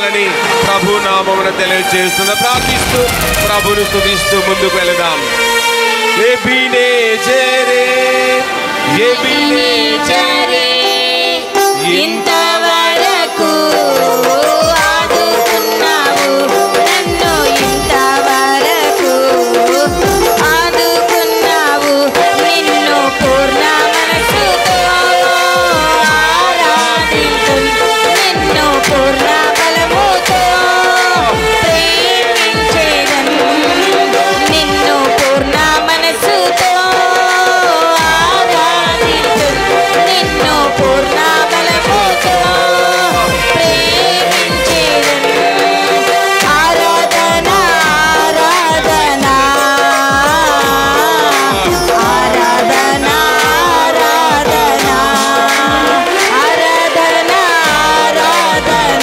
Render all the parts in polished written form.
ఉండాలని ప్రభు నామమున తెలియజేస్తున్న ప్రార్థిస్తూ ప్రభును స్తుతిస్తూ ముందుకు వెళదాం. ఇంతవరకు ఆదుకున్నావు నన్ను, ఇంతవరకు ఆదుకున్నావు నిన్ను పూర్ణ మనసుతో ఆరాధించు, నిన్ను పూర్ణ బలముతో ప్రేమించేదను, నిన్ను పూర్ణ మనసుతో ఆరాధించు, నిన్ను పూర్ణ బలముతో ప్రేమించేదను. ఆరాధన ఆరాధన ఆరాధన ఆరాధన ఆరాధన ఆరాధన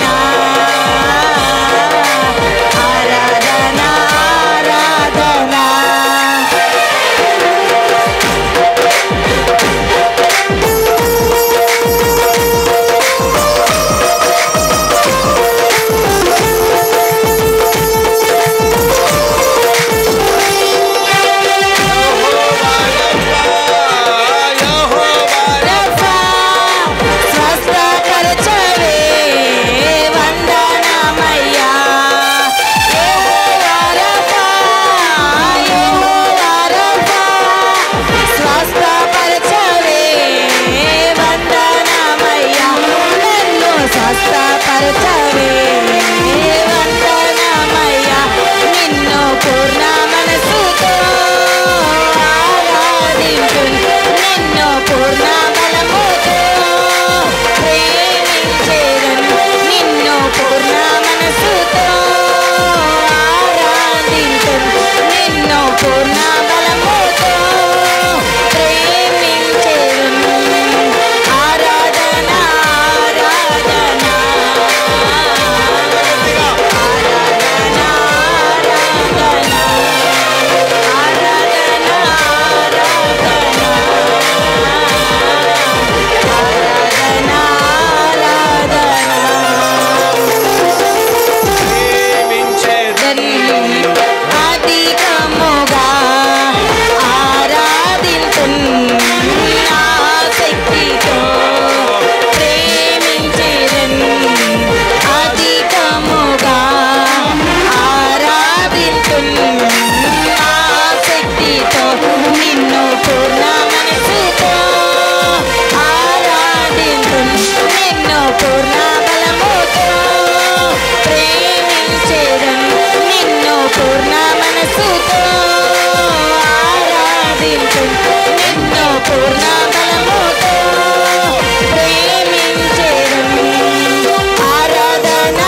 ఆరాధన ఆరాధన. రఫా స్వస్థపరచవే వందనమయ్యా. యెహోవా రఫా, యెహోవా రఫా స్వస్థపరచవే వందనమయ్యా. నన్ను స్వస్థపరచవే వందనమయ్యా. నిన్ను పూర్ణ మనసుతో ఆరాధించు, నిన్ను పూర్ణ బలముతో ప్రేమించేదను, నిన్ను పూర్ణ మనసుతో ఆరాధించు, నిన్ను పూర్ణ బలముతో ప్రేమించేదను. ఆరాధన ఆరాధన ఆరాధన ఆరాధన ఆరాధన ఆరాధన అధికముగా ఆరాధింతున్, నా శక్తితో ప్రేమించేదన్. అధికముగా ఆరాధింతున్, నా శక్తితో నిన్ను పూర్ణ మనసుతో ఆరాధింతున్, నిన్ను పూర్ణ బలముతో ప్రేమించేదన్, నిన్ను పూర్ణ మనసుతో ఆరాధింతున్, నిన్ను పూర్ణ బలముతో ప్రేమించేదన్. ఆరాధన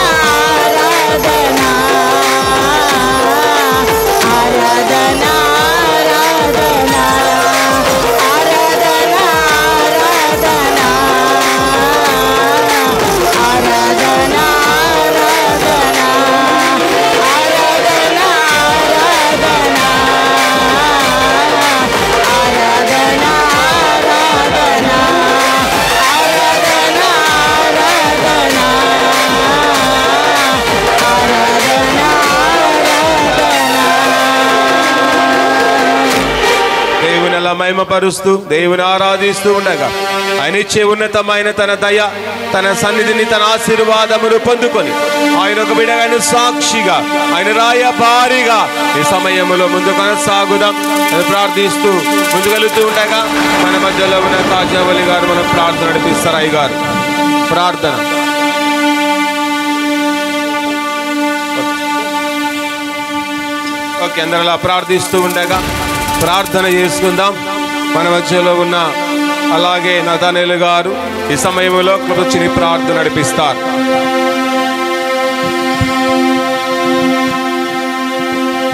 ఆరాధన ఆరాధన ఆరాధన ఆరాధన ఆరాధన ఆరాధన ఆరాధన ఆరాధన ఆరాధన ఆరాధన ఆరాధన ఆరాధన ఆరాధన ఆరాధన దేవుని అలా మహిమపరుస్తూ దేవుని ఆరాధిస్తూ ఉండగా ఆయన ఇచ్చే ఉన్నతమైన తన దయ, తన సన్నిధిని, తన ఆశీర్వాదమును పొందుకొని ఆయన ఒక బిడ్డగా సాక్షిగా, ఆయన రాయబారిగా ఈ సమయంలో ముందు కొనసాగుదాం అని ప్రార్థిస్తూ ముందుకెళ్తూ ఉండగా మన మధ్యలో ఉన్న తాజావలి గారు మనం ప్రార్థన నడిపిస్తారు. అయ్య గారు ప్రార్థన. ఓకే, అందరిలా ప్రార్థిస్తూ ఉండగా ప్రార్థన చేసుకుందాం. మన మధ్యలో ఉన్న అలాగే నతానేలు గారు ఈ సమయంలో కూర్చుని ప్రార్థన నడిపిస్తారు.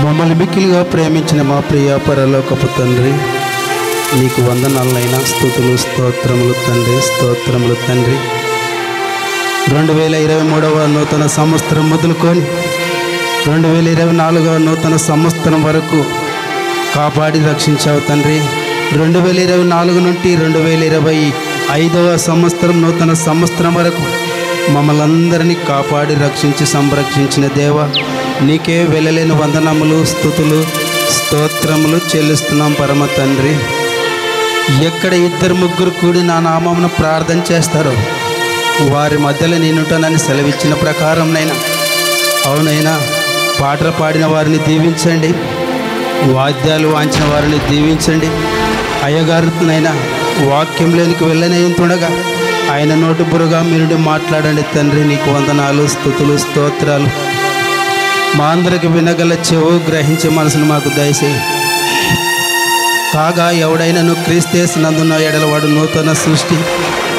మమ్మల్ని మిక్కిలిగా ప్రేమించిన మా ప్రియ పరలోకపు తండ్రి, నీకు వందనాలైనా, స్తుతులు, స్తోత్రములు తండ్రి, స్తోత్రములు తండ్రి. 2023వ నూతన సంవత్సరం మొదలుకొని 2024వ నూతన సంవత్సరం వరకు కాపాడి రక్షించావు తండ్రి. 2024 నుండి 2025వ సంవత్సరం నూతన సంవత్సరం వరకు మమ్మల్ని అందరినీ కాపాడి రక్షించి సంరక్షించిన దేవ, నీకే వెళ్ళలేని వందనములు, స్తుతులు, స్తోత్రములు చెల్లిస్తున్నాం పరమ తండ్రి. ఎక్కడ 2-3 కూడి నా నామమున ప్రార్థన చేస్తారో వారి మధ్యలో నేనుంటానని సెలవిచ్చిన ప్రకారంనైనా, అవునైనా పాటలు పాడిన వారిని దీవించండి, వాద్యాలు వాంచిన వారిని దీవించండి. అయ్యగారినైనా వాక్యంలోనికి వెళ్ళనయ్యుంటుండగా ఆయన నోటి బురుగా మీరు మాట్లాడండి తండ్రి. నీకు వందనాలు, స్తుతులు, స్తోత్రాలు. మా అందరికి వినగల చెవు, గ్రహించే మనసును మాకు దయచేయి. కాగా ఎవడైనాను క్రీస్తేసినందున్న ఎడలవాడు నూతన సృష్టి,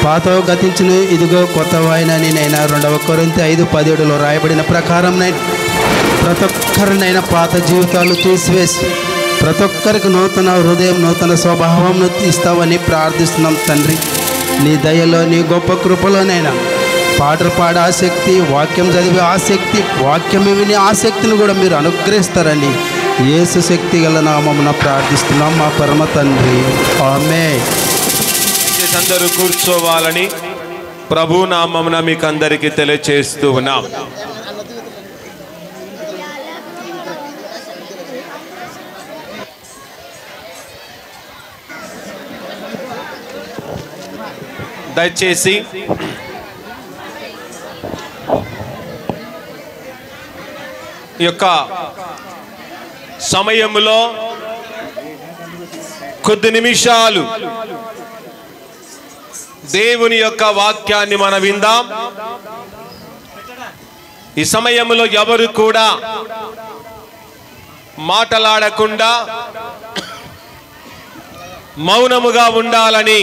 పాతవు గతించిన ఇదిగో కొత్తవాయిన నేనైనా 2 కొరింథీ 5:17 రాయబడిన ప్రకారంనైనా ప్రతి ఒక్కరినైనా పాత జీవితాలు తీసివేసి ప్రతి ఒక్కరికి నూతన హృదయం, నూతన స్వభావం ఇస్తావని ప్రార్థిస్తున్నాం తండ్రి. నీ దయలో, నీ గొప్ప కృపలోనైనా పాటలు పాడే ఆసక్తి, వాక్యం చదివే ఆసక్తి, వాక్యం వినే ఆసక్తిని కూడా మీరు అనుగ్రహిస్తారని యేసు శక్తి గల నామమున ప్రార్థిస్తున్నాం మా పరమ తండ్రి. ఆమేన్. అందరూ కూర్చోవాలని ప్రభు నామమున మీకు అందరికీ తెలియచేస్తూ ఉన్నాం. దయచేసి ఈ యొక్క సమయంలో కొద్ది నిమిషాలు దేవుని యొక్క వాక్యాన్ని మనం విందాం. ఈ సమయంలో ఎవరు కూడా మాటలాడకుండా మౌనముగా ఉండాలని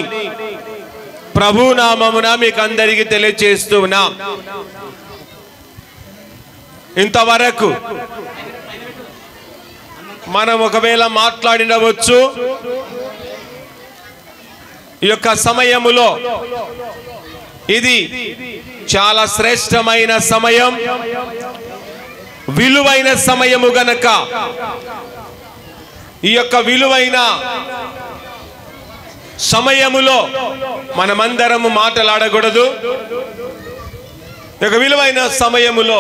ప్రభు నామమున మీకు అందరికీ తెలియజేస్తూ ఉన్నాం. ఇంతవరకు మనం ఒకవేళ మాట్లాడినవచ్చు. ఈ యొక్క సమయములో ఇది చాలా శ్రేష్టమైన సమయం, విలువైన సమయము గనక ఈ యొక్క విలువైన సమయములో మనమందరము మాటలాడకూడదు. ఒక విలువైన సమయములో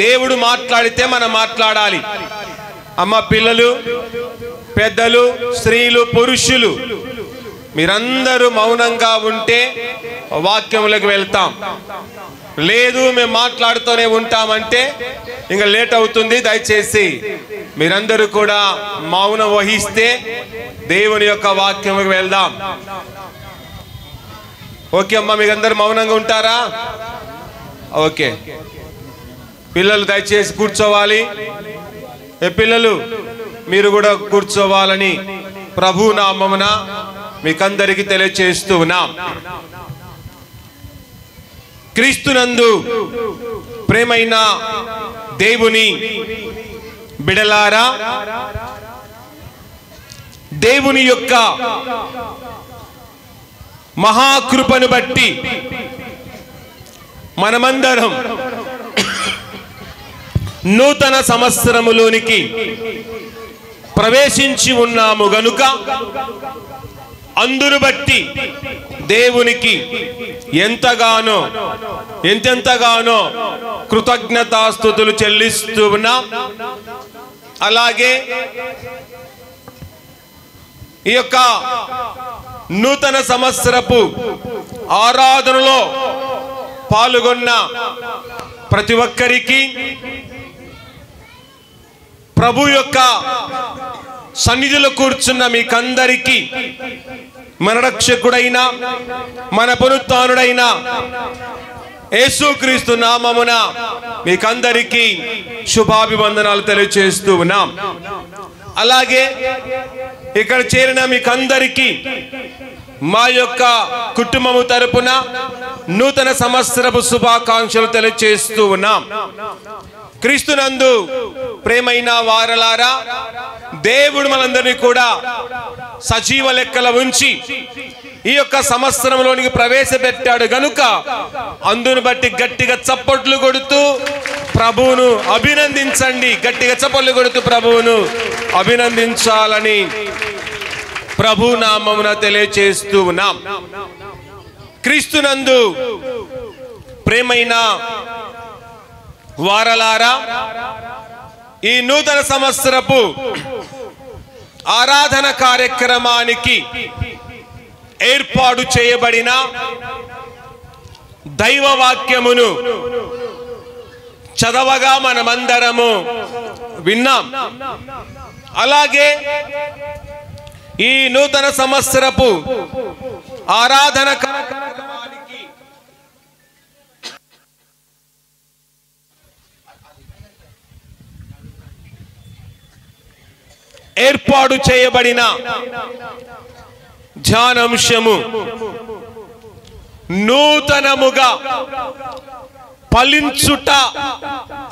దేవుడు మాట్లాడితే మనం మాట్లాడాలి. అమ్మ, పిల్లలు, పెద్దలు, స్త్రీలు, పురుషులు మీరందరూ మౌనంగా ఉంటే వాక్యములకు వెళ్తాం. లేదు మేము మాట్లాడుతూనే ఉంటామంటే ఇంకా లేట్ అవుతుంది. దయచేసి మీరందరూ కూడా మౌనం వహిస్తే దేవుని యొక్క వాక్యములకు వెళ్దాం. ఓకే అమ్మ, మీరందరూ మౌనంగా ఉంటారా? ఓకే. పిల్లలు దయచేసి కూర్చోవాలి. పిల్లలు మీరు కూడా కూర్చోవాలని ప్రభు నామమున మీకందరికీ తెలియచేస్తూ ఉన్నాం. క్రీస్తునందు ప్రేమైన దేవుని బిడలారా, దేవుని యొక్క మహాకృపను బట్టి మనమందరం నూతన సంవత్సరములోనికి ప్రవేశించి ఉన్నాము గనుక అందును బట్టి దేవునికి ఎంతెంతగానో కృతజ్ఞతాస్తుతులు చెల్లిస్తూ ఉన్నాం. అలాగే ఈ యొక్క నూతన సంవత్సరపు ఆరాధనలో పాల్గొన్న ప్రతి ఒక్కరికి, ప్రభు యొక్క సన్నిధిలో కూర్చున్న మీకందరికీ మన రక్షకుడైన మన పునరుత్థానుడైన యేసుక్రీస్తు నామమున మీకందరికీ శుభాభివందనాలు తెలియజేస్తూ ఉన్నాం. అలాగే ఇక్కడ చేరిన మీకందరికీ మా యొక్క కుటుంబము తరపున నూతన సంవత్సరపు శుభాకాంక్షలు తెలియజేస్తూ ఉన్నాం. క్రీస్తునందు ప్రేమైన వారలారా, దేవుడు మనందరినీ కూడా సజీవ లెక్కల ఉంచి ఈ యొక్క సంవత్సరంలోనికి ప్రవేశపెట్టాడు గనుక అందును బట్టి గట్టిగా చప్పట్లు కొడుతూ ప్రభువును అభినందించండి. గట్టిగా చప్పట్లు కొడుతూ ప్రభువును అభినందించాలని ప్రభు నామమున తెలియచేస్తూ ఉన్నాం. క్రీస్తునందు ప్రేమైన వారలారా, ఈ నూతన సంవత్సరపు ఆరాధన కార్యక్రమానికి ఏర్పాటు చేయబడిన దైవ వాక్యమును చదవగా మనమందరము విన్నాం. అలాగే ఈ నూతన సంవత్సరపు ఆరాధన కార్యక్రమానికి ఏర్పాటు చేయబడిన ధ్యానాంశము నూతనముగా ఫలించుట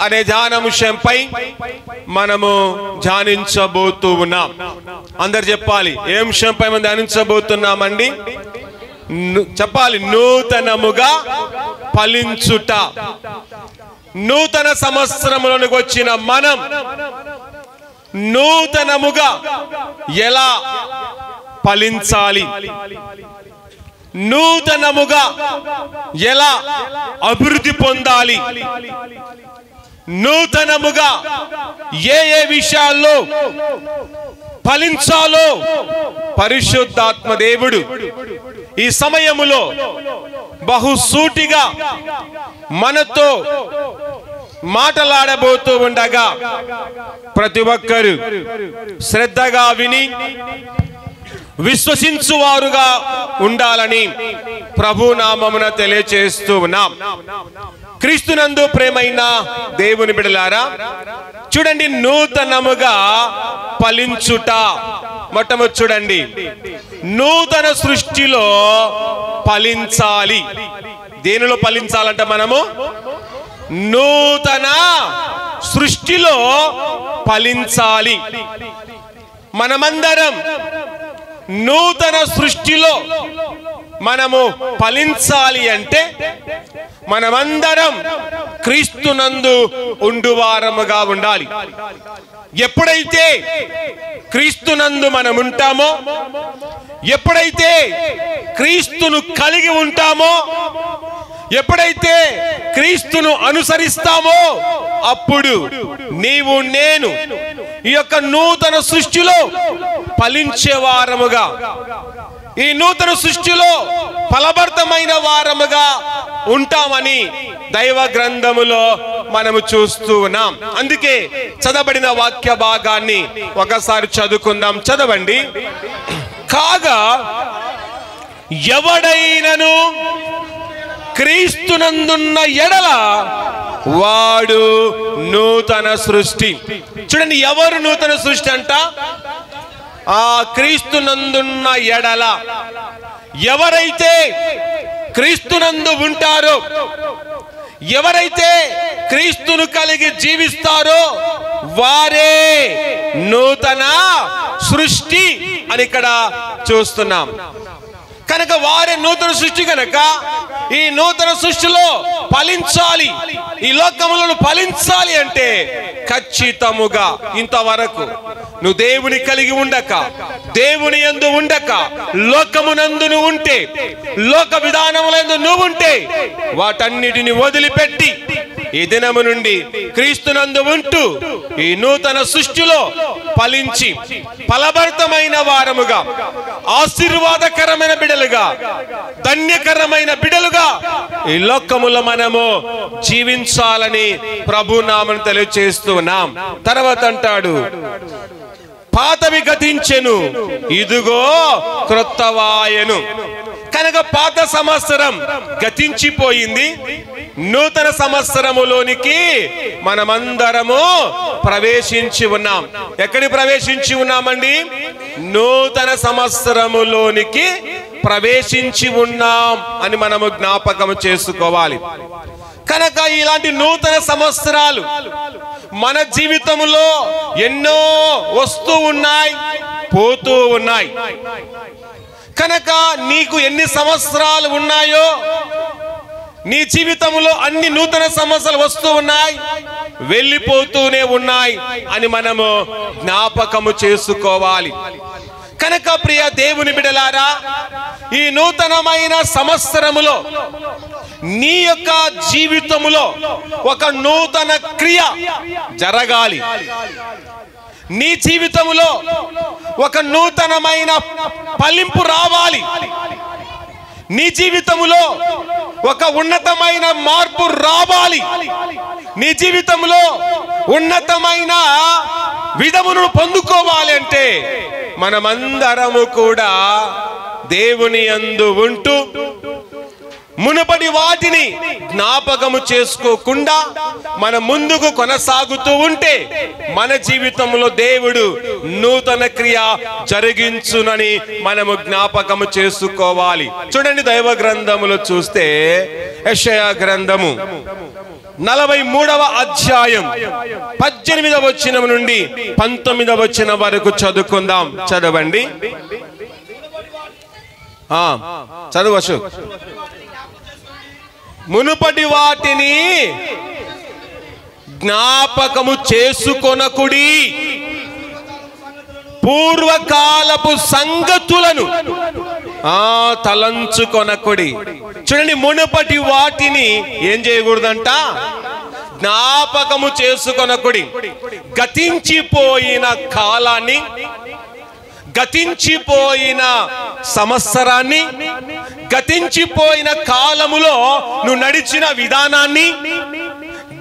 అనే ధ్యానాంశంపై మనము ధ్యానించబోతూ ఉన్నాం. అందరు చెప్పాలి, ఏ అంశంపై మనం ధ్యానించబోతున్నామండి? చెప్పాలి, నూతనముగా ఫలించుట. నూతన సంవత్సరంలోనికి వచ్చిన మనం నూతనముగా ఎలా ఫలించాలి, నూతనముగా ఎలా అభివృద్ధి పొందాలి, నూతనముగా ఏ ఏ విషయాల్లో ఫలించాలో పరిశుద్ధాత్మ దేవుడు ఈ సమయములో బహుసూటిగా మనతో మాటలాడబోతూ ఉండగా ప్రతి ఒక్కరు శ్రద్ధగా విని విశ్వసించువారుగా ఉండాలని ప్రభు నామమున తెలియచేస్తూ ఉన్నాం. క్రీస్తునందు ప్రేమైన దేవుని బిడ్డలారా, చూడండి, నూతనముగా ఫలించుట. మొట్టమొదటి చూడండి, నూతన సృష్టిలో ఫలించాలి. దేనిలో ఫలించాలంట? మనము నూతన సృష్టిలో ఫలించాలి. మనమందరం నూతన సృష్టిలో మనము ఫలించాలి అంటే మనమందరం క్రీస్తునందు ఉండువారముగా ఉండాలి. ఎప్పుడైతే క్రీస్తునందు మనం ఉంటామో, ఎప్పుడైతే క్రీస్తును కలిగి ఉంటామో, ఎప్పుడైతే క్రీస్తును అనుసరిస్తామో, అప్పుడు నీవు నేను ఈ యొక్క నూతన సృష్టిలో ఫలించే వారముగా, ఈ నూతన సృష్టిలో ఫలభరితమైన వారముగా ఉంటామని దైవ గ్రంథములో మనము చూస్తూ ఉన్నాం. అందుకే చదవబడిన వాక్య భాగాన్ని ఒకసారి చదువుకుందాం. చదవండి. కాగా ఎవడైనను క్రీస్తునందున్న ఎడల వాడు నూతన సృష్టి. చూడండి, ఎవరు నూతన సృష్టి అంట? ఆ క్రీస్తునందున్న ఎడల. ఎవరైతే క్రీస్తునందు ఉంటారో, ఎవరైతే క్రీస్తును కలిగి జీవిస్తారో వారే నూతన సృష్టి అని ఇక్కడ చూస్తున్నాం. కనుక వారే నూతన సృష్టి. కనుక ఈ నూతన సృష్టిలో ఫలించాలి, ఈ లోకములను ఫలించాలి అంటే ఖచ్చితముగా ఇంతవరకు నువ్వు దేవుని కలిగి ఉండక, దేవుని యందు ఉండక, లోకమునందు నువ్వు ఉంటే, లోక విధానములందు నువ్వు ఉంటే, వాటన్నిటిని వదిలిపెట్టి ఈ దినము నుండి క్రీస్తునందు ఉంటూ ఈ నూతన సృష్టిలో ఫలించి ఫలభరితమైన వారముగా, ఆశీర్వాదకరమైన బిడలుగా, ధన్యకరమైన బిడలుగా ఈ లోకములో మనము జీవించాలని ప్రభు నామమున తెలియజేస్తున్నాం. తర్వాత అంటాడు, పాతవి గతించెను, ఇదిగో క్రొత్తవాయెను. కనుక పాత సంవత్సరం గతించిపోయింది, నూతన సంవత్సరములోనికి మనమందరము ప్రవేశించి ఉన్నాం. ఎక్కడికి ప్రవేశించి ఉన్నామండి? నూతన సంవత్సరములోనికి ప్రవేశించి ఉన్నాం అని మనము జ్ఞాపకం చేసుకోవాలి. కనుక ఇలాంటి నూతన సంవత్సరాలు మన జీవితంలో ఎన్నో వస్తూ ఉన్నాయి, పోతూ ఉన్నాయి. కనుక నీకు ఎన్ని సంవత్సరాలు ఉన్నాయో, నీ జీవితంలో అన్ని నూతన సంవత్సరాలు వస్తూ ఉన్నాయి, వెళ్ళిపోతూనే ఉన్నాయి అని మనము జ్ఞాపకము చేసుకోవాలి. కనుక ప్రియ దేవుని బిడలారా, ఈ నూతనమైన సంవత్సరములో నీ యొక్క జీవితములో ఒక నూతన క్రియ జరగాలి, నీ జీవితములో ఒక నూతనమైన ఫలింపు రావాలి, నీ జీవితములో ఒక ఉన్నతమైన మార్పు రావాలి, నీ జీవితంలో ఉన్నతమైన విధమును పొందుకోవాలి అంటే మనమందరము కూడా దేవుని యందు ఉంటూ మునుపటి వాటిని జ్ఞాపకము చేసుకోకుండా మన ముందుకు కొనసాగుతూ ఉంటే మన జీవితంలో దేవుడు నూతన క్రియ జరిగించునని మనము జ్ఞాపకము చేసుకోవాలి. చూడండి, దైవ గ్రంథములో చూస్తే యెషయా గ్రంథము 43వ అధ్యాయం 18వ వచనం నుండి 19వ వచనం వరకు చదువుకుందాం. చదవండి. చదువు అశోక్. మునుపటి వాటిని జ్ఞాపకము చేసుకొనకుడి, పూర్వకాలపు సంగతులను తలంచుకొనకుడి. చూడండి, మునుపటి వాటిని ఏం చేయకూడదంట? జ్ఞాపకము చేసుకొనకుడి. గతించిపోయిన కాలాన్ని, గతించిపోయిన సంవత్సరాన్ని, గతించిపోయిన కాలములో నువ్వు నడిచిన విధానాన్ని,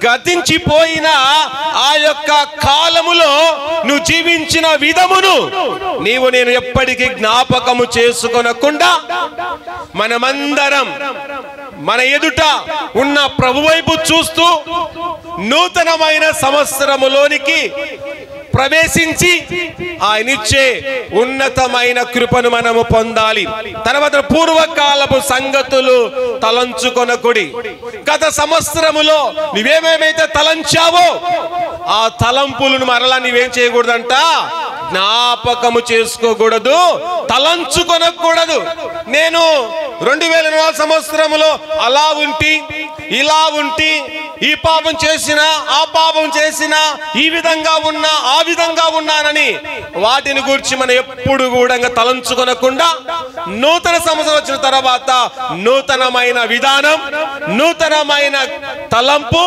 గతించిపోయిన ఆ యొక్క కాలములో నువ్వు జీవించిన విధమును నేను ఎప్పటికీ జ్ఞాపకము చేసుకొనకుండా మనమందరం మన ఎదుట ఉన్న ప్రభు వైపు చూస్తూ నూతనమైన సంవత్సరములోనికి ప్రవేశించి ఆయనిచ్చే ఉన్నతమైన కృపను మనము పొందాలి. తర్వాత పూర్వకాలపు సంగతులు తలంచుకొనకుడి. గత సంవత్సరములో నువ్వేమేమైతే తలంచావో ఆ తలంపులను మరలా నీవేం చేయకూడదంట? జ్ఞాపకము చేసుకోకూడదు, తలంచుకొనకూడదు. నేను 2004 సంవత్సరములో అలా ఉంటి, ఇలా ఉంటి, ఈ పాపం చేసినా, ఆ పాపం చేసినా, ఈ విధంగా ఉన్నా, ఆ విధంగా ఉన్నానని వాటిని గురించి మనం ఎప్పుడు కూడా తలంచుకొనకుండా నూతన సంవత్సరం వచ్చిన తర్వాత నూతనమైన విధానం, నూతనమైన తలంపు,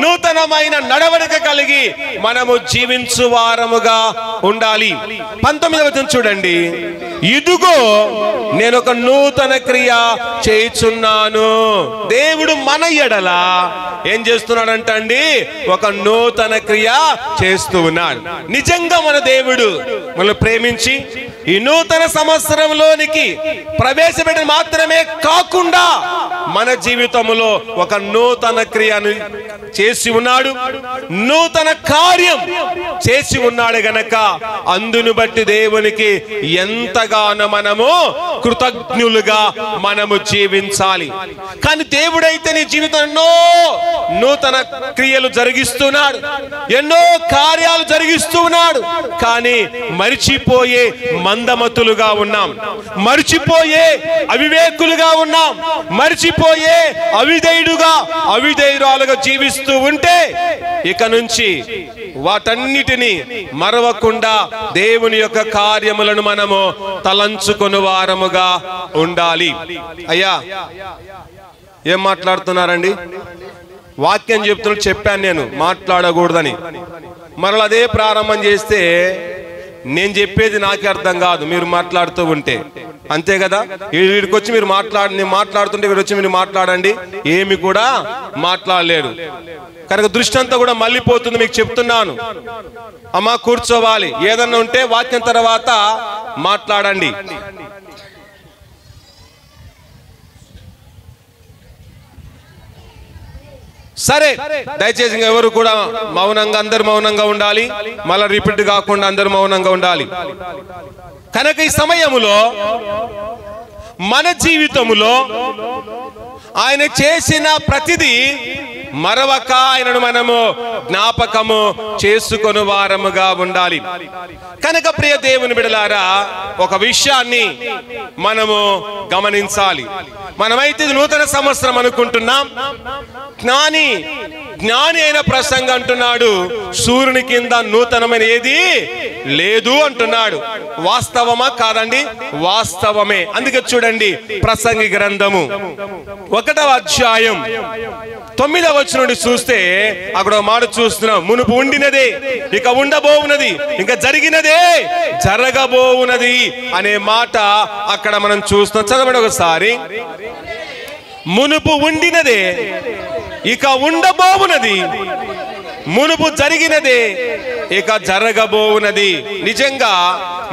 నూతనమైన నడవడిక కలిగి మనము జీవించు వారముగా ఉండాలి. 19వ వచనం చూడండి. ఇదిగో నేను ఒక నూతన క్రియ చేయుచున్నాను. దేవుడు మన ఎడల ఏం చేస్తున్నాడంట అండి? ఒక నూతన క్రియ చేస్తూ ఉన్నాడు. నిజంగా మన దేవుడు మనల్ని ప్రేమించి ఈ నూతన సంవత్సరంలోనికి ప్రవేశపెట్టడం మాత్రమే కాకుండా మన జీవితంలో ఒక నూతన క్రియను చేసి ఉన్నాడు, నూతన కార్యం చేసి ఉన్నాడు గనక అందును బట్టి దేవునికి ఎంతగానో మనము కృతజ్ఞులుగా మనము జీవించాలి. కానీ దేవుడైతే నీ జీవితం ఎన్నో నూతన క్రియలు జరిగిస్తున్నాడు, ఎన్నో కార్యాలు జరిగిస్తున్నాడు. కానీ మరిచిపోయే మందమతులుగా ఉన్నాం, మరిచిపోయే అవివేకులుగా ఉన్నాం, మరిచిపోయే అవిధేయురాలుగా జీవిస్తూ ఉంటే ఇక నుంచి వాటన్నిటిని మరవకుండా దేవుని యొక్క కార్యములను మనము తలంచుకొని వారముగా ఉండాలి. అయ్యా, ఏం మాట్లాడుతున్నారండి? వాక్యం చెప్తున్నట్టు చెప్పాను నేను మాట్లాడకూడదని. మరలా అదే ప్రారంభం చేస్తే నేను చెప్పేది నాకే అర్థం కాదు, మీరు మాట్లాడుతూ ఉంటే. అంతే కదా? వీడికి వచ్చి మీరు నేను మాట్లాడుతుంటే వీడు వచ్చి మీరు మాట్లాడండి, ఏమి కూడా మాట్లాడలేరు. కనుక దృష్టి అంతా కూడా మళ్ళీపోతుంది. మీకు చెప్తున్నాను, అమ్మా కూర్చోవాలి, ఏదన్నా ఉంటే వాక్యం తర్వాత మాట్లాడండి. సరే, దయచేసి ఎవరు కూడా మౌనంగా, అందరు మౌనంగా ఉండాలి. మళ్ళీ రిపీట్ కాకుండా అందరు మౌనంగా ఉండాలి. కనుక ఈ సమయములో మన జీవితములో ఆయన చేసిన ప్రతిదీ మరవక ఆయనను మనము జ్ఞాపకము చేసుకొని వారముగా ఉండాలి. కనుక ప్రియ దేవుని బిడ్డలారా, ఒక విషయాన్ని మనము గమనించాలి. మనమైతే నూతన సంవత్సరం అనుకుంటున్నాం, జ్ఞాని అయిన ప్రసంగ అంటున్నాడు, సూర్యుని కింద నూతనమైన ఏది లేదు అంటున్నాడు. వాస్తవమా కాదండి? వాస్తవమే. అందుకే చూడండి, ప్రసంగి గ్రంథము 1వ అధ్యాయం 9వ వచనం నుండి చూస్తే అక్కడ ఒక మాట చూస్తున్నాం. మునుపు ఉండినదే ఇక ఉండబోవునది, ఇంకా జరిగినదే జరగబోవునది అనే మాట అక్కడ మనం చూస్తున్నాం. చదవండి ఒకసారి. మునుపు ఉండినదే ఇక ఉండబోవునది, మునుపు జరిగినదే ఇక జరగబోవునది. నిజంగా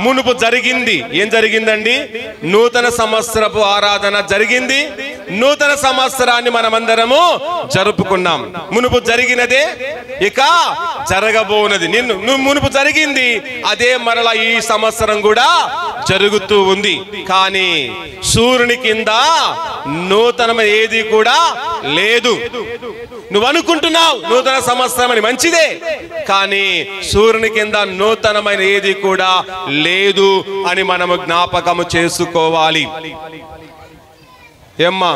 మునుపు జరిగింది. ఏం జరిగిందండి? నూతన సంవత్సరపు ఆరాధన జరిగింది. నూతన సంవత్సరాన్ని మనమందరము జరుపుకున్నాం. మునుపు జరిగినదే ఇక జరగబోవునది. మునుపు జరిగింది అదే మరలా ఈ సంవత్సరం కూడా జరుగుతూ ఉంది. కానీ సూర్యుని కింద నూతనమైన ఏది కూడా లేదు. నువ్వు అనుకుంటున్నావు నూతన సంవత్సరం అని, మంచిదే. కానీ సూర్యుని కింద నూతనమైన ఏది కూడా లేదు అని మనము జ్ఞాపకము చేసుకోవాలి. ఏమ్మా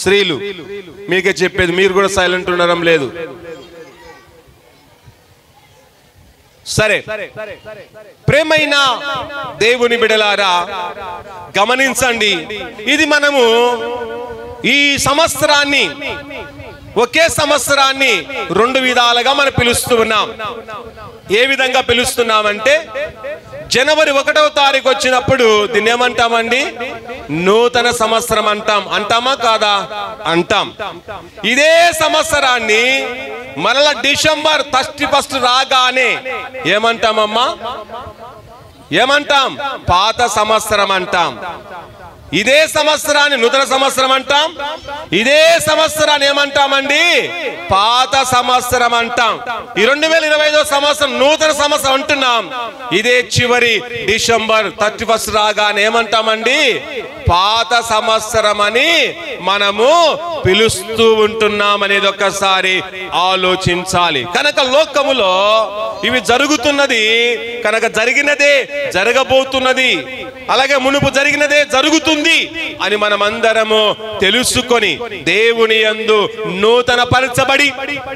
స్త్రీలు, మీకే చెప్పేది, మీరు కూడా సైలెంట్ ఉండడం లేదు. సరే, ప్రేమైన దేవుని బిడ్డలారా గమనించండి. ఇది మనము ఈ సంవత్సరాన్ని, ఒకే సంవత్సరాన్ని 2 విధాలుగా మనం పిలుస్తూ ఉన్నాం. ఏ విధంగా పిలుస్తున్నామంటే, జనవరి 1వ తారీఖు వచ్చినప్పుడు దీన్ని ఏమంటామండి? నూతన సంవత్సరం అంటాం. అంటామా కాదా? అంటాం. ఇదే సంవత్సరాన్ని మరలా డిసెంబర్ 31 రాగానే ఏమంటామమ్మా? ఏమంటాం? పాత సంవత్సరం అంటాం. ఇదే సంవత్సరాన్ని నూతన సంవత్సరం అంటాం. ఇదే సంవత్సరాన్ని ఏమంటామండి? పాత సంవత్సరం అంటాం. ఈ 2025వ సంవత్సరం నూతన సంవత్సరం అంటున్నాం. ఇదే చివరి డిసెంబర్ 31 రాగానే ఏమంటామండి? పాత సంవత్సరం అని మనము పిలుస్తూ ఉంటున్నాం అనేది ఒక్కసారి ఆలోచించాలి. కనుక లోకములో ఇవి జరుగుతున్నది కనుక జరిగినదే జరగబోతున్నది, అలాగే మునుపు జరిగినదే జరుగుతుంది అని మనమందరము తెలుసుకొని దేవుని యందు నూతన పరచబడి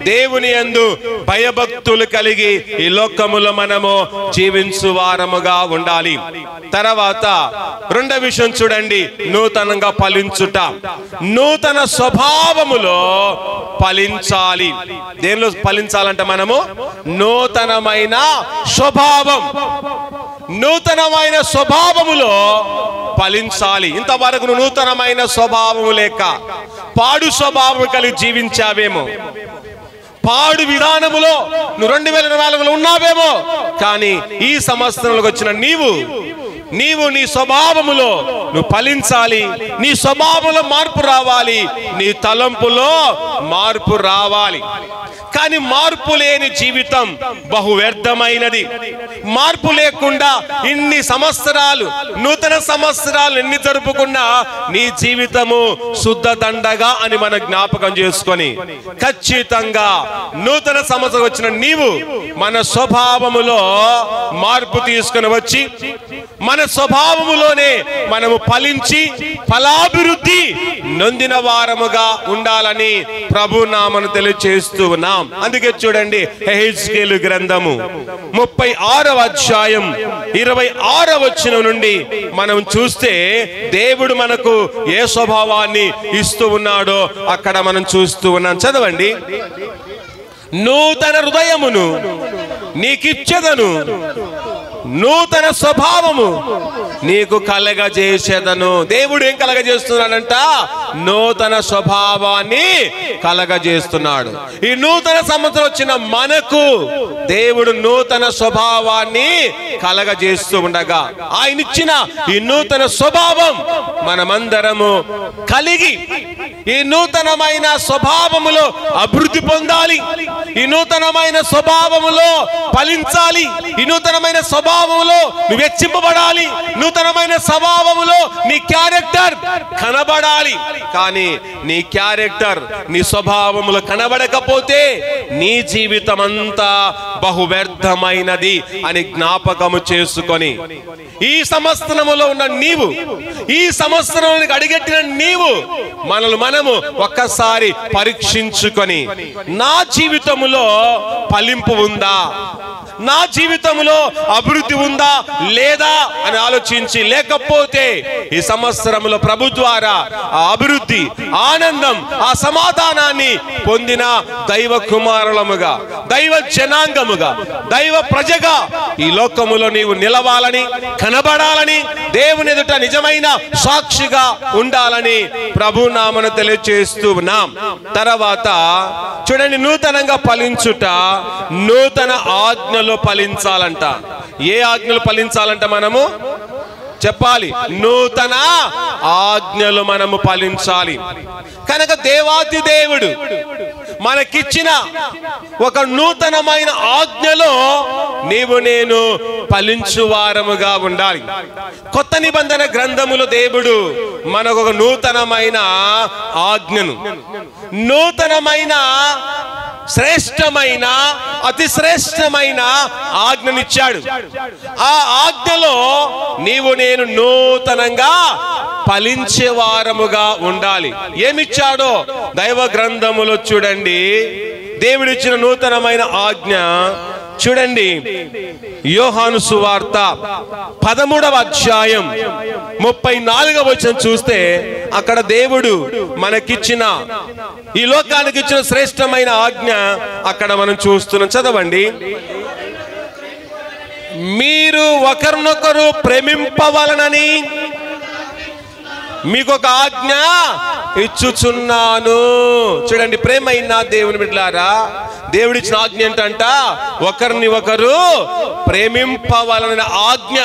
దేవుని యందు భయభక్తులు కలిగి ఈ లోకములో మనము జీవించు వారముగా ఉండాలి. తర్వాత రెండవ విషయం చూడండి, నూతనంగా ఫలించుట. నూతన స్వభావములో ఫలించాలి. దేనిలో ఫలించాలంటే మనము నూతనమైన స్వభావం, నూతనమైన స్వభావములో ఫలించాలి. ఇంతవరకు నూతనమైన స్వభావము లేక పాడు స్వభావం కలిగి జీవించావేమో, పాడు విధానములో నువ్వు 2024లో ఉన్నావేమో. కానీ ఈ సంవత్సరంలోకి వచ్చిన నీవు నీ స్వభావములో నువ్వు ఫలించాలి. నీ స్వభావంలో మార్పు రావాలి, నీ తలంపులో మార్పు రావాలి. కానీ మార్పు లేని జీవితం బహు వ్యర్థమైనది. మార్పు లేకుండా ఇన్ని సంవత్సరాలు, నూతన సంవత్సరాలు ఎన్ని జరుపుకున్నా నీ జీవితము శుద్ధ దండగా అని మనం జ్ఞాపకం చేసుకొని ఖచ్చితంగా నూతన సంవత్సరం వచ్చిన నీవు మన స్వభావములో మార్పు తీసుకుని వచ్చి మన స్వభావములోనే మనము ఫలించి ఫలాభివృద్ధి నొందిన వారముగా ఉండాలని ప్రభు నామను తెలియజేస్తూ ఉన్నాం. అందుకే చూడండి, యెహెజ్కేలు గ్రంథము 36వ అధ్యాయం 26వ వచనం నుండి మనం చూస్తే దేవుడు మనకు ఏ స్వభావాన్ని ఇస్తూ ఉన్నాడో అక్కడ మనం చూస్తూ ఉన్నాం. చదవండి. నూతన హృదయమును నీకిచ్చెదను, నూతన స్వభావము నీకు కలగజేసేదను. దేవుడు ఏం కలగజేస్తున్నాడంట? నూతన స్వభావాన్ని కలగజేస్తున్నాడు. ఈ నూతన సంవత్సరం వచ్చిన మనకు దేవుడు నూతన స్వభావాన్ని కలగజేస్తూ ఉండగా ఆయన ఇచ్చిన ఈ నూతన స్వభావం మనమందరము కలిగి ఈ నూతనమైన స్వభావములో అభివృద్ధి పొందాలి. ఈ నూతనమైన స్వభావములో ఫలించాలి. ఈ నూతనమైన స్వభావములో నువ్వు హెచ్చింపబడాలి. నూతనమైన స్వభావములో నీ క్యారెక్టర్ కనబడాలి. కానీ నీ క్యారెక్టర్, నీ స్వభావములో కనబడకపోతే నీ జీవితం అంతా బహు వ్యర్థమైనది అని జ్ఞాపకం జ్ఞాపకము చేసుకొని ఈ సంవత్సరములో ఉన్న నీవు, ఈ సంవత్సరానికి అడిగెట్టిన నీవు మనము ఒక్కసారి పరీక్షించుకొని నా జీవితములో ఫలింపు ఉందా, నా జీవితంలో అభివృద్ధి ఉందా లేదా అని ఆలోచించి, లేకపోతే ఈ సంవత్సరంలో ప్రభు ద్వారా ఆ అభివృద్ధి, ఆనందం, ఆ సమాధానాన్ని పొందిన దైవ కుమారులముగా, దైవ జనాంగముగా, దైవ ప్రజగా ఈ లోకములో నీవు నిలవాలని, కనబడాలని, దేవుని ఎదుట నిజమైన సాక్షిగా ఉండాలని ప్రభు నామను తెలియజేస్తూ ఉన్నాం. తర్వాత చూడండి, నూతనంగా ఫలించుట నూతన ఆజ్ఞలో ఫలించాలంట. ఏ ఆజ్ఞలు ఫలించాలంట? మనము చెప్పాలి, నూతన ఆజ్ఞలు మనము ఫలించాలి. కనుక దేవాది దేవుడు మనకిచ్చిన ఒక నూతనమైన ఆజ్ఞలో నీవు నేను ఫలించువారముగా ఉండాలి. కొత్త నిబంధన గ్రంథములో దేవుడు మనకు ఒక నూతనమైన ఆజ్ఞను, నూతనమైన శ్రేష్టమైన, అతి శ్రేష్టమైన ఆజ్ఞనిచ్చాడు. ఆ ఆజ్ఞలో నీవు నేను నూతనంగా ఫలించే వారముగా ఉండాలి. ఏమిచ్చాడో దైవ గ్రంథములో చూడండి. దేవుడిచ్చిన నూతనమైన ఆజ్ఞ చూడండి. యోహాను సువార్త 13వ అధ్యాయం 34వ వచనం చూస్తే అక్కడ దేవుడు మనకిచ్చిన, ఈ లోకానికి ఇచ్చిన శ్రేష్టమైన ఆజ్ఞ అక్కడ మనం చూస్తున్నాం. చదవండి. మీరు ఒకరినొకరు ప్రేమింపవలనని మీకు ఒక ఆజ్ఞ ఇచ్చుచున్నాను. చూడండి, ప్రేమైన దేవుని బిడ్డలారా, దేవుడిచ్చిన ఆజ్ఞ ఏంటంట? ఒకరిని ఒకరు ప్రేమింపవలన ఆజ్ఞ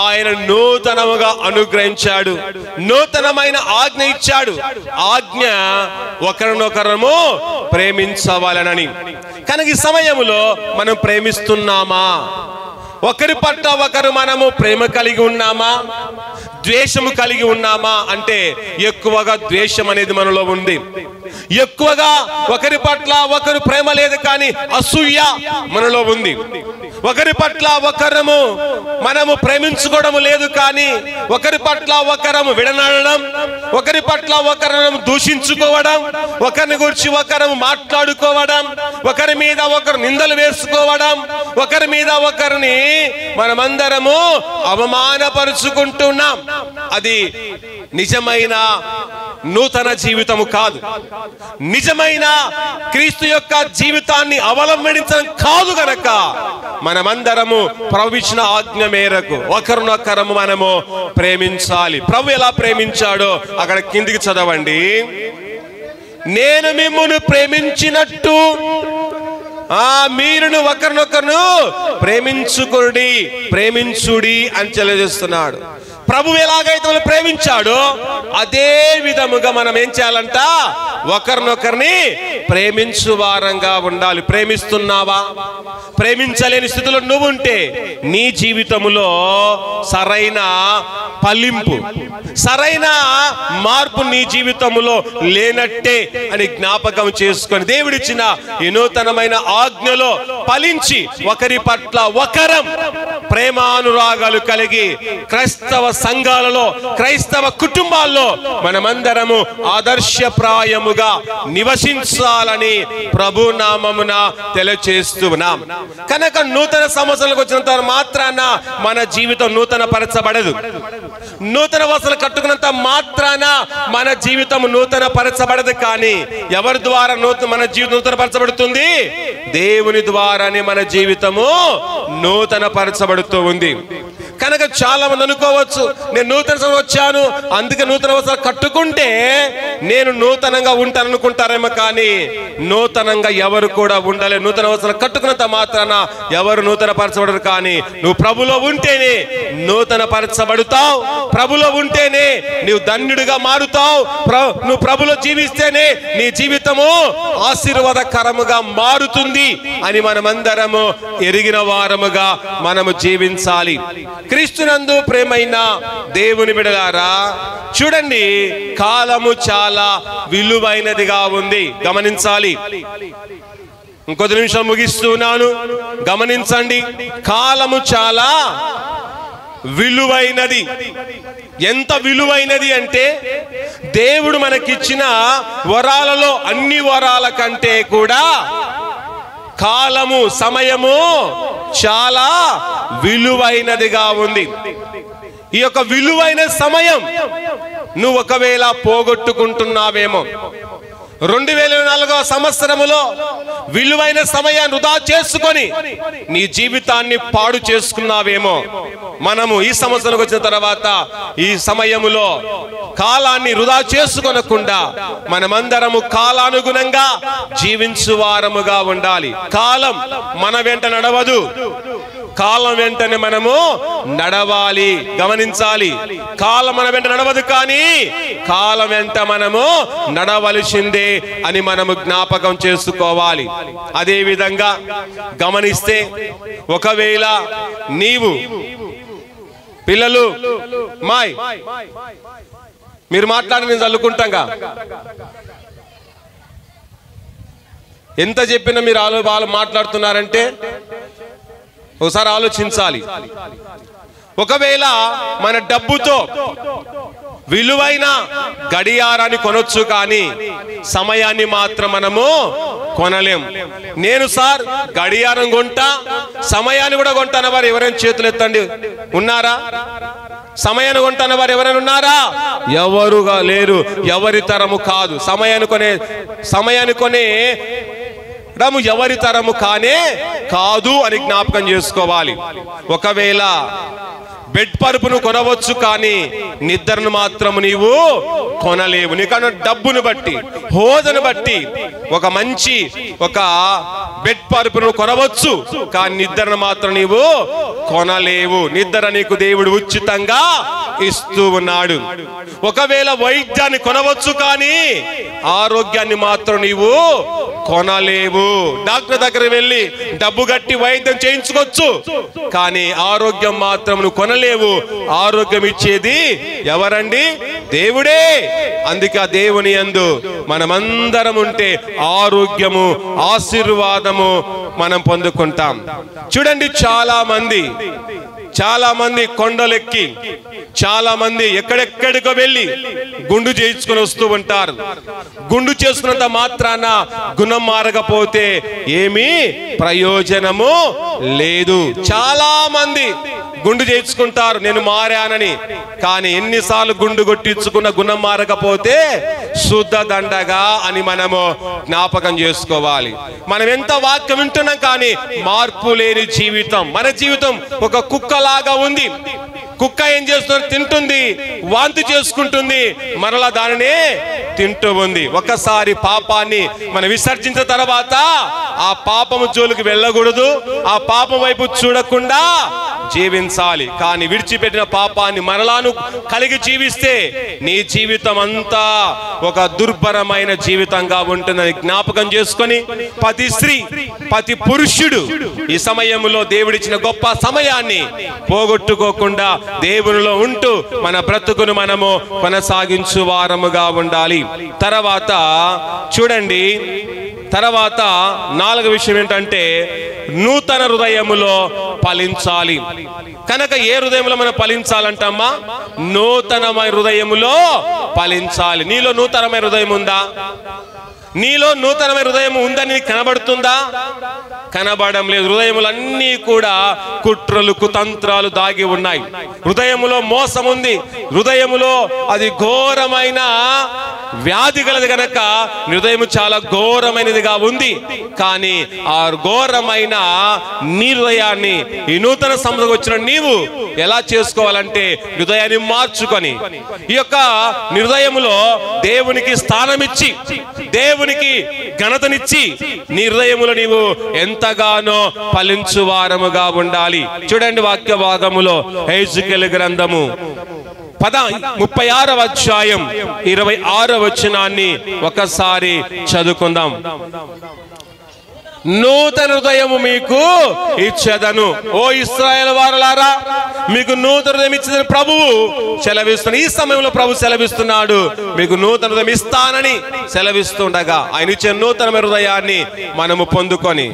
ఆయన నూతనముగా అనుగ్రహించాడు. నూతనమైన ఆజ్ఞ ఇచ్చాడు. ఆజ్ఞ ఒకరినొకరము ప్రేమించవలనని. కనుక ఈ సమయంలో మనం ప్రేమిస్తున్నామా? ఒకరి పట్ల ఒకరు మనము ప్రేమ కలిగి ఉన్నామా? ద్వేషము కలిగి ఉన్నామా? అంటే ఎక్కువగా ద్వేషం అనేది మనలో ఉంది. ఎక్కువగా ఒకరి పట్ల ఒకరు ప్రేమ లేదు, కానీ అసూయ మనలో ఉంది. ఒకరి పట్ల ఒకరము మనము ప్రేమించుకోవడం లేదు, కానీ ఒకరి పట్ల ఒకరము విడనాడడం, ఒకరి పట్ల ఒకరము దూషించుకోవడం, ఒకరిని గురించి ఒకరము మాట్లాడుకోవడం, ఒకరి మీద ఒకరు నిందలు వేసుకోవడం, ఒకరి మీద ఒకరిని మనమందరము అవమానపరుచుకుంటున్నాం. అది నిజమైన నూతన జీవితము కాదు. నిజమైన క్రీస్తు యొక్క జీవితాన్ని అవలంబించడం కాదు. గనక మనమందరము ప్రభు ఇచ్చిన ఆజ్ఞ మేరకు ఒకరినొకరము మనము ప్రేమించాలి. ప్రభు ఎలా ప్రేమించాడో అక్కడ కిందికి చదవండి. నేను మిమ్మును ప్రేమించినట్టు మీరును ఒకరినొకరు ప్రేమించుడి అని తెలియజేస్తున్నాడు. ప్రభు ఎలాగైతే మనం ప్రేమించాడో అదే విధముగా మనం ఏం చేయాలంట? ఒకరినొకరిని ప్రేమించు వారంగా ఉండాలి. ప్రేమిస్తున్నావా? ప్రేమించలేని స్థితిలో నువ్వు ఉంటే నీ జీవితంలో సరైన ఫలింపు, సరైన మార్పు నీ జీవితంలో లేనట్టే అని జ్ఞాపకం చేసుకొని దేవుడిచ్చిన ఈ నూతనమైన ఆజ్ఞలో ఫలించి ఒకరి పట్ల ఒకరం ప్రేమానురాగాలు కలిగి క్రైస్తవ సంఘాలలో, క్రైస్తవ కుటుంబాల్లో మనమందరము ఆదర్శప్రాయముగా నివసించాలని ప్రభు నామమున తెలియజేస్తున్నాం. కనుక నూతన సంవత్సరాలకు వచ్చినంత మాత్రాన మన జీవితం నూతన పరచబడదు. నూతన వస్త్రాలు కట్టుకున్నంత మాత్రాన మన జీవితం నూతన పరచబడదు. కానీ ఎవరి ద్వారా మన జీవితం నూతన పరచబడుతుంది? దేవుని ద్వారానే మన జీవితము నూతన పరచబడుతూ ఉంది. కనుక చాలా మంది అనుకోవచ్చు, నేను నూతన సంవత్సరం వచ్చాను అందుకే నూతన వస్త్రాలు కట్టుకుంటే నేను నూతనంగా ఉంటాను అనుకుంటారేమో. కానీ నూతనంగా ఎవరు కూడా ఉండలే. నూతన వస్త్రాలు కట్టుకున్నంత మాత్రాన ఎవరు నూతన పరచబడరు. కానీ నువ్వు ప్రభులో ఉంటేనే నూతన పరచబడుతావు. ప్రభులో ఉంటేనే నీవు ధన్యుడిగా మారుతావు. నువ్వు ప్రభులో జీవిస్తేనే నీ జీవితము ఆశీర్వాదకరముగా మారుతుంది అని మనమందరము ఎరిగిన వారముగా మనము జీవించాలి. క్రీస్తునందు ప్రేమైన దేవుని బిడ్డలారా, చూడండి, కాలము చాలా విలువైనదిగా ఉంది. గమనించాలి. ఇంకొద్ది నిమిషం ముగిస్తున్నాను. గమనించండి, కాలము చాలా విలువైనది. ఎంత విలువైనది అంటే దేవుడు మనకిచ్చిన వరాలలో అన్ని వరాల కంటే కూడా కాలము, సమయము చాలా విలువైనదిగా ఉంది. ఈ యొక్క విలువైన సమయం నువ్వు ఒకవేళ పోగొట్టుకుంటున్నావేమో, 2004 సంవత్సరములో విలువైన సమయాన్ని వృధా చేసుకొని నీ జీవితాన్ని పాడు చేసుకున్నావేమో. మనము ఈ సంవత్సరం వచ్చిన తర్వాత ఈ సమయములో కాలాన్ని వృధా చేసుకొనకుండా మనమందరము కాలానుగుణంగా జీవించువారముగా ఉండాలి. కాలం మన వెంట నడవదు, కాలం వెంటనే మనము నడవాలి. గమనించాలి, కాలం మన వెంట నడవదు, కానీ కాలం వెంట మనము నడవలసిందే అని మనము జ్ఞాపకం చేసుకోవాలి. అదే విధంగా గమనిస్తే, ఒకవేళ నీవు పిల్లలు మీరు మాట్లాడి నేను చల్లుకుంటాగా, ఎంత చెప్పినా మీరు వాళ్ళు మాట్లాడుతున్నారంటే ఒకసారి ఆలోచించాలి. ఒకవేళ మన డబ్బుతో విలువైన గడియారాన్ని కొనొచ్చు, కానీ సమయాన్ని మాత్రం మనము కొనలేం. నేను సార్ గడియారం కొంటా, సమయాన్ని కూడా కొంటాను వారు ఎవరైనా చేతులు ఎత్తండి. ఉన్నారా? సమయాన్ని కొంటాను వారు ఎవరైనా ఉన్నారా? ఎవరుగా లేరు. ఎవరి తరము కాదు. సమయాన్ని కొనే ఎవరి తరము కానే కాదు అని జ్ఞాపకం చేసుకోవాలి. ఒకవేళ బెడ్ పరుపును కొనవచ్చు, కానీ నిద్రను మాత్రం నీవు కొనలేవు. నీకన్నా డబ్బును బట్టి, హోదాను బట్టి ఒక మంచి బెడ్ పరుపును కొనవచ్చు, కానీ నిద్రను మాత్రం నీవు కొనలేవు. నిద్ర నీకు దేవుడు ఉచితంగా ఇస్తూ ఉన్నాడు. ఒకవేళ వైద్యాన్ని కొనవచ్చు, కానీ ఆరోగ్యాన్ని మాత్రం నీవు కొనలేవు. డాక్టర్ దగ్గర వెళ్ళి డబ్బు కట్టి వైద్యం చేయించుకోవచ్చు, కానీ ఆరోగ్యం మాత్రం నువ్వు కొనలేవు. ఆరోగ్యం ఇచ్చేది ఎవరండి? దేవుడే. అందుకే ఆ దేవుని యందు మనమందరం ఉంటే ఆరోగ్యము, ఆశీర్వాదము మనం పొందుకుంటాం. చూడండి, చాలా మంది కొండలెక్కి, చాలా మంది ఎక్కడెక్కడికో వెళ్ళి గుండు చేయించుకొని వస్తూ ఉంటారు. గుండు చేసుకున్నంత మాత్రాన గుణం మారకపోతే ఏమీ ప్రయోజనము లేదు. చాలా మంది గుండు చేయించుకుంటారు నేను మారానని, కానీ ఎన్నిసార్లు గుండు కొట్టించుకున్న గుణం మారకపోతే శుద్ధ దండగా అని మనము జ్ఞాపకం చేసుకోవాలి. మనం ఎంత వాక్యం వింటున్నాం, కానీ మార్పు లేని జీవితం. మన జీవితం ఒక కుక్కలాగా ఉంది. కుక్క ఏం చేస్తుంది? తింటుంది, వాంతి చేసుకుంటుంది, మరలా దానినే తింటూ ఉంది. ఒకసారి పాపాన్ని మనం విసర్జించిన తర్వాత ఆ పాపము జోలికి వెళ్ళకూడదు, ఆ పాపం వైపు చూడకుండా జీవించాలి. కానీ విడిచిపెట్టిన పాపాన్ని మరలాను కలిగి జీవిస్తే నీ జీవితం అంతా ఒక దుర్భరమైన జీవితంగా ఉంటుందని జ్ఞాపకం చేసుకొని ప్రతి స్త్రీ, ప్రతి పురుషుడు ఈ సమయంలో దేవుడిచ్చిన గొప్ప సమయాన్ని పోగొట్టుకోకుండా దేవునిలో ఉంటూ మన బ్రతుకును మనము కొనసాగించు వారముగా ఉండాలి. తర్వాత చూడండి, తర్వాత 4వ విషయం ఏంటంటే నూతన హృదయములో ఫలించాలి. కనుక ఏ హృదయంలో మనం ఫలించాలంటమ్మా? నూతనమైన హృదయములో ఫలించాలి. నీలో నూతనమైన హృదయం ఉందా? నీలో నూతనమైన హృదయం ఉందని నీకు కనబడుతుందా? కనబడడం లేదు. హృదయములన్నీ కూడా కుట్రలు, కుతంత్రాలు దాగి ఉన్నాయి. హృదయములో మోసం ఉంది. హృదయములో అది ఘోరమైన వ్యాధి గలది కనుక హృదయం చాలా ఘోరమైనదిగా ఉంది. కానీ ఆ ఘోరమైన నీ హృదయాన్ని ఈ నూతన సంవత్సరం వచ్చిన నీవు ఎలా చేసుకోవాలంటే హృదయాన్ని మార్చుకొని ఈ యొక్క హృదయములో దేవునికి స్థానమిచ్చి, దేవునికి ఘనతనిచ్చి నీ హృదయములో నీవు ఎంతగానో ఫలించు వారముగా ఉండాలి. చూడండి వాక్య భాగములో హెజ్కేలు గ్రంథము 36వ అధ్యాయం 26వ వచనాన్ని ఒకసారి చదువుకుందాం. నూతన హృదయము మీకు ఇచ్చేదను. ఓ ఇశ్రాయేలు వారలారా, మీకు నూతన హృదయం ఇచ్చేదని ప్రభువు సెలవిస్తున్నాడు. ఈ సమయంలో ప్రభు సెలవిస్తున్నాడు, మీకు నూతన హృదయం ఇస్తానని సెలవిస్తుండగా ఆయన ఇచ్చే నూతన హృదయాన్ని మనము పొందుకొని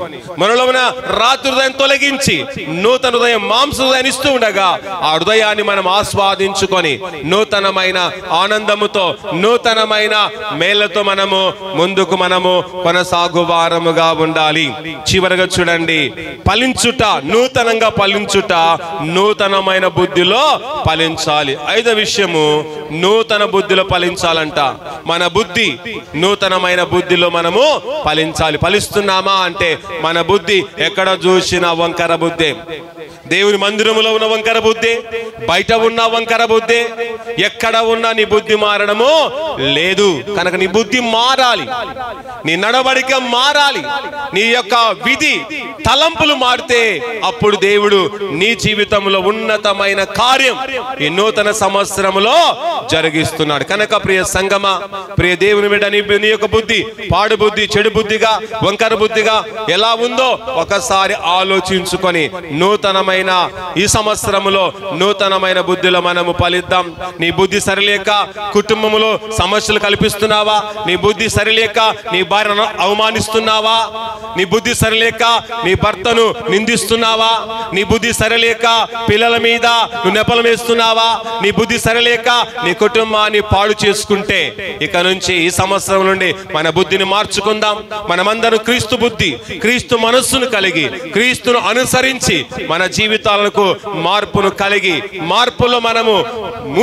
మనలో ఉన్న రాతి హృదయం తొలగించి నూతన హృదయం మాంస హృదయాన్ని ఇస్తూ ఉండగా ఆ హృదయాన్ని మనం ఆస్వాదించుకొని నూతనమైన ఆనందముతో నూతనమైన మేళ్లతో మనము ముందుకు కొనసాగు వారముగా ఉండాలి. చివరగా చూడండి, ఫలించుట, నూతనంగా ఫలించుట, నూతనమైన బుద్ధిలో ఫలించాలి. ఐదో విషయము, నూతన బుద్ధిలో ఫలించాలంట. మన బుద్ధి నూతనమైన బుద్ధిలో మనము ఫలించాలి. ఫలిస్తున్నామా అంటే మన బుద్ధి ఎక్కడ చూసినా వంకర బుద్ధి. దేవుని మందిరములో ఉన్న వంకర బుద్ధి, బయట ఉన్న వంకర బుద్ధి, ఎక్కడ ఉన్నా నీ బుద్ధి మారడము లేదు. కనుక నీ బుద్ధి మారాలి, నీ నడవడిక మారాలి, నీ యొక్క విధి తలంపులు మారితే అప్పుడు దేవుడు నీ జీవితంలో ఉన్నతమైన కార్యం ఈ నూతన సంవత్సరములో జరిగిస్తున్నాడు. కనుక ప్రియ సంగమ, ప్రియ దేవుని బిడ్డ, నీ యొక్క బుద్ధి పాడు బుద్ధి, చెడు బుద్ధిగా, వంకర బుద్ధిగా ఎలా ఉందో ఒకసారి ఆలోచించుకొని నూతనమైన ఈ సంవత్సరములో నూతనమైన బుద్ధిలో మనము ఫలిద్దాం. నీ బుద్ధి సరిలేక కుటుంబములో సమస్యలు కల్పిస్తున్నావా? నీ బుద్ధి సరిలేక నీ భార్యను అవమానిస్తున్నావా? నీ బుద్ధి సరిలేక నీ భర్తను నిందిస్తున్నావా? నీ బుద్ధి సరిలేక పిల్లల మీద నువ్వు నెపలం వేస్తున్నావా? నీ బుద్ధి సరిలేక నీ కుటుంబాన్ని పాడు చేసుకుంటే ఇక నుంచి ఈ సంవత్సరం నుండి మన బుద్ధిని మార్చుకుందాం. మనమందరం క్రీస్తు బుద్ధి, క్రీస్తు మనస్సును కలిగి, క్రీస్తును అనుసరించి మన జీవితాలకు మార్పును కలిగి మార్పులో మనము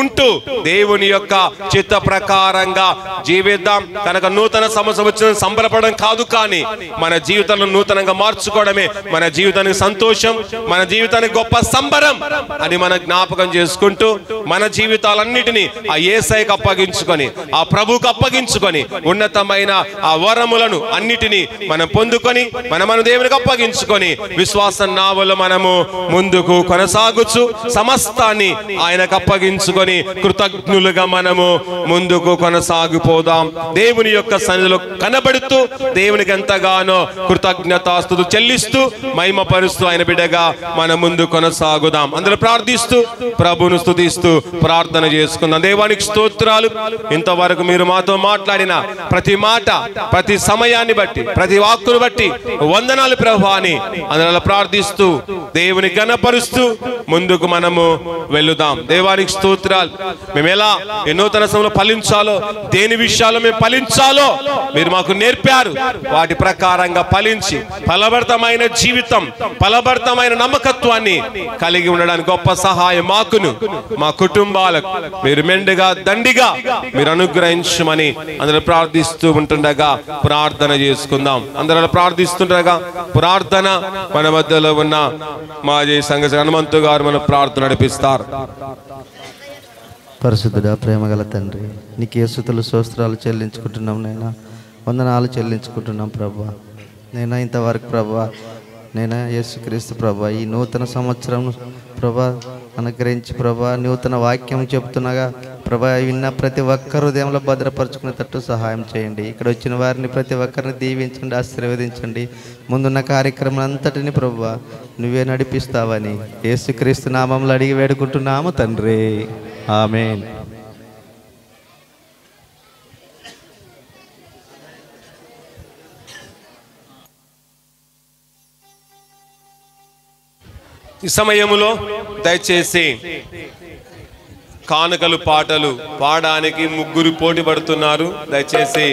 ఉంటూ దేవుని యొక్క చిత్త ప్రకారంగా జీవిద్దాం. కనుక నూతన సంవత్సరం వచ్చిన సంబరపడడం కాదు, కానీ మన జీవితాలను నూతనంగా మార్చుకోవడమే మన జీవితానికి సంతోషం, మన జీవితానికి గొప్ప సంబరం అని మనం జ్ఞాపకం చేసుకుంటూ మన జీవితాలన్నిటినీ ఆ యేసయ్యకు అప్పగించుకొని, ఆ ప్రభువుకు అప్పగించుకొని ఉన్నతమైన ఆ వరములను అన్నిటినీ మనం పొందుకొని మన దేవునికి అప్పగించుకొని విశ్వాస నావలో మనము ముందుకు కొనసాగుచు సమస్తాన్ని ఆయనకు అప్పగించుకొని కృతజ్ఞులుగా మనము ముందుకు కొనసాగిపోదాం. దేవుని యొక్క సన్నిధిలో కనబడుతూ దేవునికి ఎంతగానో కృతజ్ఞతాస్తుతులు చెల్లిస్తూ మహిమపరుస్తూ ఆయన బిడ్డగా మనం ముందు కొనసాగుదాం. అందులో ప్రార్థిస్తూ ప్రభువును స్తుతిస్తూ ప్రార్థన చేసుకుందాం. దేవానికి స్తోత్రాలు. ఇంతవరకు మీరు మాతో మాట్లాడిన ప్రతి మాట, ప్రతి సమయాన్ని బట్టి, ప్రతి వాక్కును బట్టి వందనాలు ప్రభువా అని అందులో ప్రార్థిస్తూ దేవుని ఘనపరుస్తూ ముందుకు మనము వెళ్ళుదాం. దేవానికి స్తోత్రాలు. మేము ఎలా ఈ నూతన సమయంలో ఫలించాలో, దేని విషయాల్లో మేము ఫలించాలో మీరు మాకు నేర్పారు. వాటి ప్రకారంగా ఫలించి ఫలభరితమైన జీవితం, ఫలభరితమైన నమ్మకత్వాన్ని కలిగి ఉండడానికి గొప్ప సహాయం మాకును, మా కుటుంబాలకు మీరు మెండుగా దండిగా మీరు అనుగ్రహించమని అందరూ ప్రార్థిస్తూ ఉంటుండగా ప్రార్థన చేసుకుందాం. అందరూ ప్రార్థిస్తుండగా ప్రార్థన మన మధ్యలో ఉన్న మాజీ సంఘ హనుమంతు గారు మన ప్రార్థన నడిపిస్తారు. పరిశుద్ధుడా, ప్రేమగల తండ్రి, నీకే స్తుతులు స్తోత్రాలు చెల్లించుకుంటున్నాం నైనా, వందనాలు చెల్లించుకుంటున్నాం ప్రభా. నైనా ఇంతవరకు ప్రభా, నైనా యేసుక్రీస్తు ప్రభా ఈ నూతన సంవత్సరం ప్రభా అనుగ్రహించి ప్రభా నూతన వాక్యం చెప్తున్నాగా ప్రభా విన్న ప్రతి ఒక్క హృదయంలో భద్రపరుచుకునేటట్టు సహాయం చేయండి. ఇక్కడ వచ్చిన వారిని ప్రతి ఒక్కరిని దీవించండి, ఆశీర్వదించండి. ముందున్న కార్యక్రమం అంతటిని ప్రభా నువ్వే నడిపిస్తావని యేసుక్రీస్తు నామంలో అడిగి వేడుకుంటున్నాము తండ్రి, ఆమేన్. ఈ సమయములో దయచేసి కానుకలు పాటలు పాడడానికి ముగ్గురు పోటీ పడుతున్నారు. దయచేసి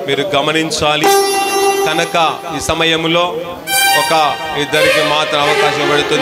మీరు గమనించాలి. కనుక ఈ సమయంలో ఒక ఇద్దరికి మాత్రం అవకాశం పెడుతుంది.